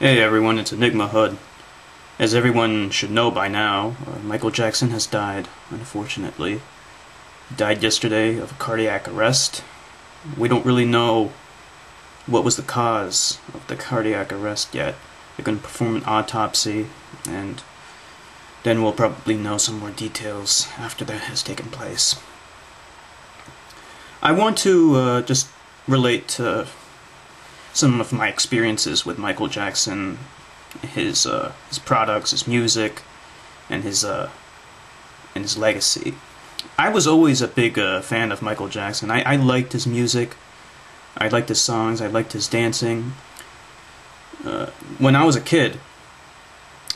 Hey everyone, it's Enigma Hood. As everyone should know by now, Michael Jackson has died, unfortunately. He died yesterday of a cardiac arrest. We don't really know what was the cause of the cardiac arrest yet. They're going to perform an autopsy, and then we'll probably know some more details after that has taken place. I want to just relate some of my experiences with Michael Jackson, his products, his music, and his legacy. I was always a big fan of Michael Jackson. I liked his music, I liked his songs, I liked his dancing. When I was a kid,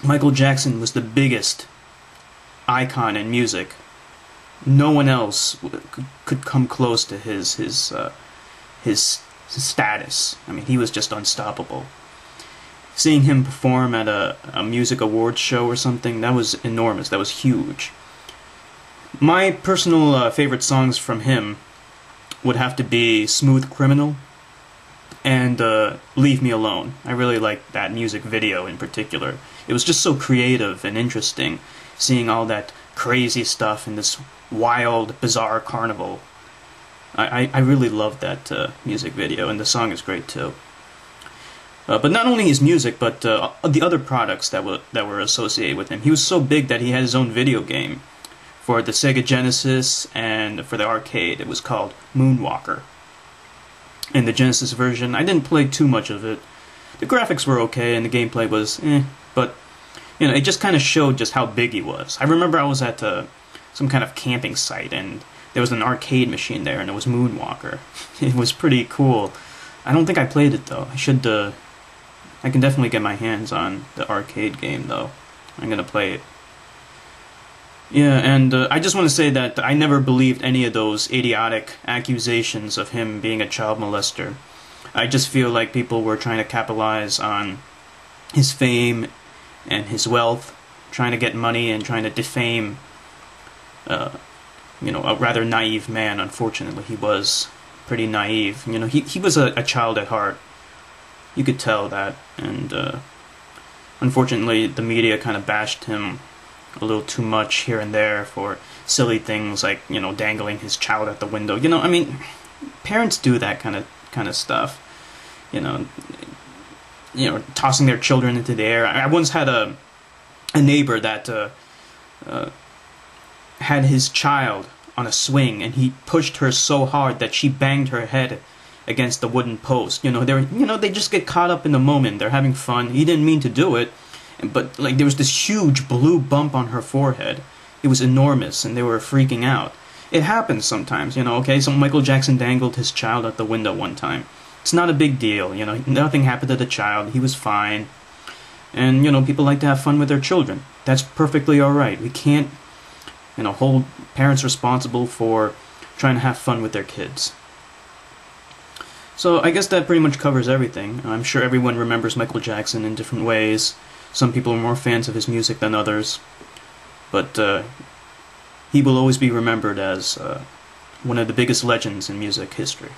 Michael Jackson was the biggest icon in music. No one else could come close to his status. I mean, he was just unstoppable. Seeing him perform at a music awards show or something, that was enormous, that was huge. My personal favorite songs from him would have to be Smooth Criminal and Leave Me Alone. I really liked that music video in particular. It was just so creative and interesting, seeing all that crazy stuff in this wild, bizarre carnival. I really loved that music video, and the song is great too. But not only his music, but the other products that were associated with him. He was so big that he had his own video game for the Sega Genesis and for the arcade. It was called Moonwalker. In the Genesis version, I didn't play too much of it. The graphics were okay, and the gameplay was but you know, it just kind of showed just how big he was. I remember I was at some kind of camping site, and there was an arcade machine there, and it was Moonwalker. It was pretty cool. I don't think I played it, though. I can definitely get my hands on the arcade game, though. I'm gonna play it. Yeah, and I just want to say that I never believed any of those idiotic accusations of him being a child molester. I just feel like people were trying to capitalize on his fame and his wealth, trying to get money and trying to defame you know, a rather naive man. Unfortunately, he was pretty naive. You know, he was a child at heart. You could tell that, and unfortunately, the media kind of bashed him a little too much here and there for silly things like, you know, dangling his child at the window. You know, I mean, parents do that kind of stuff. You know, tossing their children into the air. I once had a neighbor that had his child on a swing, and he pushed her so hard that she banged her head against the wooden post. You know, they just get caught up in the moment. They're having fun. He didn't mean to do it, but like there was this huge blue bump on her forehead. It was enormous, and they were freaking out. It happens sometimes, you know. Okay, so Michael Jackson dangled his child at the window one time. It's not a big deal, you know. Nothing happened to the child. He was fine. And you know, people like to have fun with their children. That's perfectly all right. We can't, you know, hold parents responsible for trying to have fun with their kids. So I guess that pretty much covers everything. I'm sure everyone remembers Michael Jackson in different ways. Some people are more fans of his music than others. But he will always be remembered as one of the biggest legends in music history.